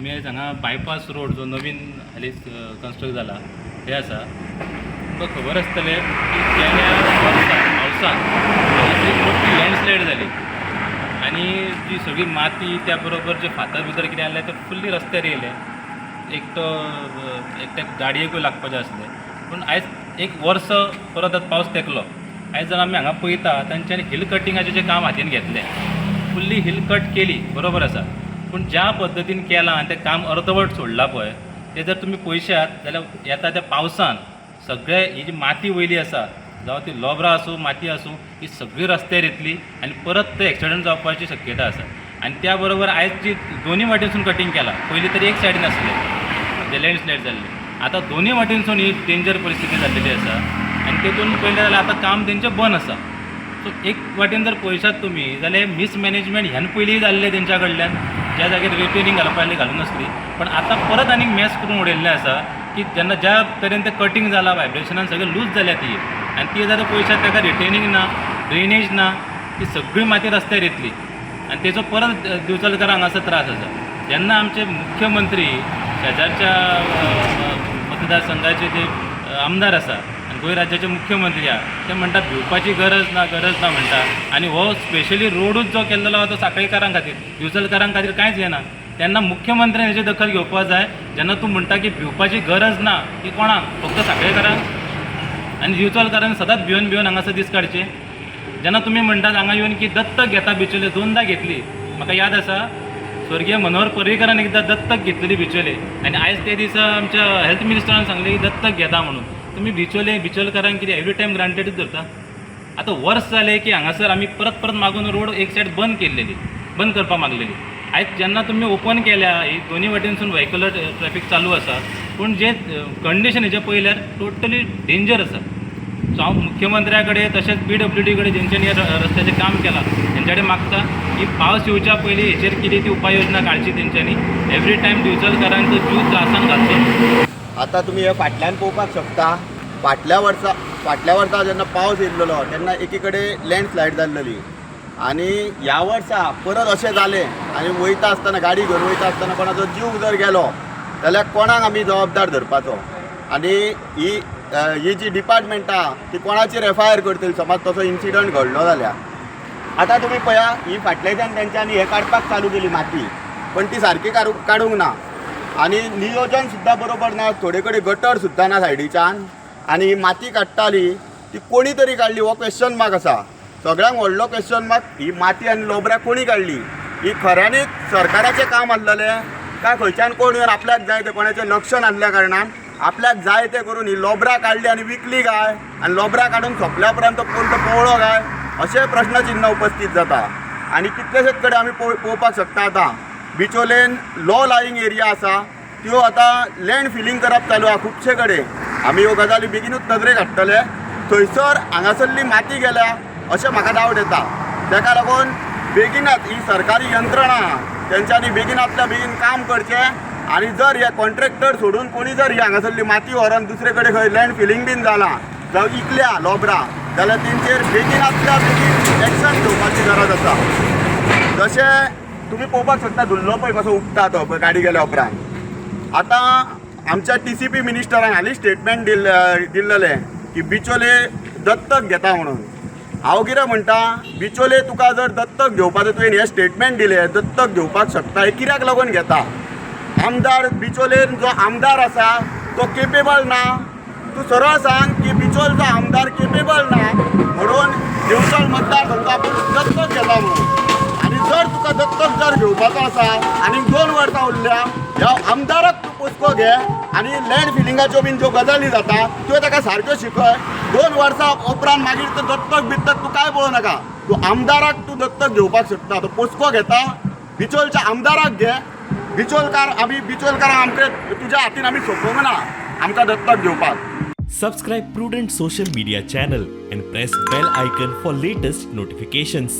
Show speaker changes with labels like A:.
A: आमी आयज हांगा बायपास रोड जो नवीन हालींच कन्स्ट्रक्ट जाला हे आसा तो खबर आसतलें की गेल्या वर्सां पावसान हांगासर मोठी लँडस्लायड जाली आनी जी सगळी माती त्या बरोबर जे फातर भितर कितें आसलें तें फुल्ली रस्त्यार येयलें. एकट्या गाडयेकूय लागपाचें आसलें. पूण आयज एक वर्स परत आतां पावस तेंकलो. आयज जर आमी हांगा पळयता तांच्यांनी हिल कटिंगाचें जें काम हातीन घेतलें, फुल्ली हिल कट केली, बरोबर आसा. पूण ज्या पद्दतीन केलां आनी तें काम अर्दवट सोडलां पळय, तें जर तुमी पळयशात जाल्यार येता त्या पावसान सगळे ही जी माती वयली आसा, जावं ती लोबरां आसूं माती आसूं, ही सगळी रस्त्यार येतली आनी परत ते एक्सिडंट जावपाची शक्यता आसा. आनी त्या बरोबर आयज जी दोनी वाटेनसून कटींग केलां, पयलीं तरी एक सायडीन आसलें जे लँडस्लायड जाल्लें, आतां दोनी वाटेनसून ही डेंजर परिस्थिती जाल्लेली आसा आनी तेतून पळयलें जाल्यार आतां काम तेंचें बंद आसा. सो एक वाटेन जर पळयशात तुमी जाल्यार मिसमॅनेजमेंट ह्यान पयलींय जाल्लें तेंच्या कडल्यान, ज्या जाग्यार रिटेनिंग घालपा घालूं नासली, पण आतां परत आनीक मॅस करून उडयल्लें आसा की जेन्ना ज्या तरेन तें कटींग जालां व्हायब्रेशनान सगळें लूज जाल्या ती आनी ती जर पळयशात ताका रिटेनिंग ना, ड्रेनेज ना, ती सगळी माती रस्त्यार येतली आनी तेचो परत दिवचलकारांक हांगासर त्रास आसा. जेन्ना आमचे मुख्यमंत्री शेजारच्या मतदारसंघाचे जे आमदार आसा आनी गोंय राज्याचे मुख्यमंत्री आहा ते म्हणटात भिवपाची गरज ना म्हणटा आनी हो स्पेशली रोडूच जो केल्लो आहा तो साखळीकारां खातीर, दिवचलकारां खातीर कांयच येना. तेन्ना मुख्यमंत्र्यान हेची दखल घेवपा जाय. जेन्ना तूं म्हणटा की भिवपाची गरज ना, की कोणाक? फक्त साखळीकारांक आनी दिवचलकारांनी सदांच भिवन हांगासर दीस काडचे. जेन्ना तुमी म्हणटात हांगा येवन की दत्तक घेता बिचोले, दोनदा घेतली. म्हाका याद आसा स्वर्गीय मनोहर पर्रीकरान एकदां दत्तक घेतलेली बिचोले आनी आयज ते दिसा आमच्या हेल्थ मिनिस्टरान सांगलें की दत्तक घेता म्हणून. तुमी बिचोलकारांक कितें एवरी टायम ग्रांटेडूच धरता? आतां वर्स जालें की हांगासर आमी परत मागून रोड एक सायड बंद करपाक मागलेली. आयज जेन्ना तुमी ओपन केल्या, ही दोनी वाटेनसून व्हेहिक्युलर ट्रॅफिक चालू आसा, पूण जे कंडिशन हेजे पळयल्यार टोटली डेंजर आसा. सो हांव मुख्यमंत्र्या कडेन तशेंच PWD कडेन जेंच्यांनी रस्त्याचें काम केलां तेंच्या कडेन मागता की पावस येवच्या पयलीं हेचेर कितें ती उपाय योजना काडची तेंच्यांनी. एवरी टायम दिवचलकारांचो जीव त्रासान घालचो.
B: आता तुम्ही हे फाटल्यान पळोवपाक शकता, फाटल्या वर्सा जेन्ना पावस येयल्लो तेन्ना एकीकडे लँडस्लायड जाल्ली आनी ह्या वर्सा परत अशें जालें आनी वयता आसतना गाडी घेवन वयता आसतना कोणाचो जीव जर गेलो जाल्यार कोणाक आमी जबाबदार धरपाचो. आनी ही जी डिपार्टमेंट आहा ती कोणाचेर FIR करतली समज तसो इन्सिडंट घडलो जाल्यार. आतां तुमी पळया, ही फाटल्याच्यान तेंच्यांनी हे काडपाक चालू केली माती, पण ती सारकी काडूंक ना आनी नियोजन सुद्दां बरोबर ना. थोडे कडेन गटर सुद्दां ना सायडीच्यान आनी ही माती काडटाली ती कोणी तरी काडली हो क्वेश्चन मार्क आसा. सगळ्यांक व्हडलो क्वेश्चन मार्क, ही माती आनी लोबऱ्या कोणी काडली? ही खऱ्यांनीच सरकाराचें काम आसलेलें काय खंयच्यान कोण येवन आपल्याक जाय ते कोणाचें लक्ष नासल्या कारणान आपल्याक जाय ते करून ही लोबऱ्या काडली आनी विकली काय आनी लोबऱ्या काडून सोंपल्या उपरांत तो कोण तो पळलो काय, अशें प्रश्नचिन्ह उपस्थित जाता. आनी कितलेशेच कडेन आमी पळोवपाक शकता आतां बिचोलेन लो लायिंग एरिया आसा त्यो आतां लँड फिलिंग करप चालू आहा खुबशे कडेन. आमी ह्यो गजाली बेगीनूच नदरेक हाडटले. थंयसर हांगासरली माती गेल्या अशें म्हाका डावट येता. ताका लागून बेगीनच ही सरकारी यंत्रणा तेंच्यांनी बेगीनांतल्या बेगीन काम करचें आनी जर हे कॉन्ट्रॅक्टर सोडून कोणी जर ही हांगासरली माती व्हरोन दुसरे कडेन खंय लँड फिलिंग बीन जालां जावं इकल्या लोबरां जाल्यार तेंचेर बेगीनांतल्या बेगीन एक्शन घेवपाची गरज आसा. जशें तुमी पळोवपाक शकता धुल्लो पळय कसो उठता तो पळय गाडी गेल्या उपरांत. आतां आमच्या TCP मिनिस्टरान हालीं स्टेटमेंट दिल्लें की बिचोले दत्तक घेता म्हणून. हांव कितें म्हणटा, बिचोले तुका जर दत्तक घेवपाचें तुवें हे स्टेटमेंट दिलें दत्तक घेवपाक शकता, हे कित्याक लागून घेता? आमदार बिचोलेन जो आमदार आसा तो केपेबल ना. तूं सरळ सांग की बिचोलचो आमदार केपेबल ना म्हणून दिवचल मतदारसंघ आपूण दत्तक घेता म्हणून. आनी जर तुका दत्तक जर घेवपाचो आसा आनी 2 वर्सां उरल्या, ह्या आमदाराक तूं पोसको घे आनी लँड फिलिंगाच्यो बीन ज्यो गजाली जाता त्यो ताका सारक्यो शिकय. 2 वर्सां उपरांत मागीर तो दत्तक तूं काय पळोवं नाका. तूं आमदाराक तूं दत्तक घेवपाक शकता. तो पोसको घेता, बिचोलच्या आमदाराक घे. बिचोलकारांक आमचे तुज्या हातीन आमी सोंपोवंक ना आमकां दत्तक घेवपाक.
C: Subscribe Prudent social media channel and press bell icon for latest notifications.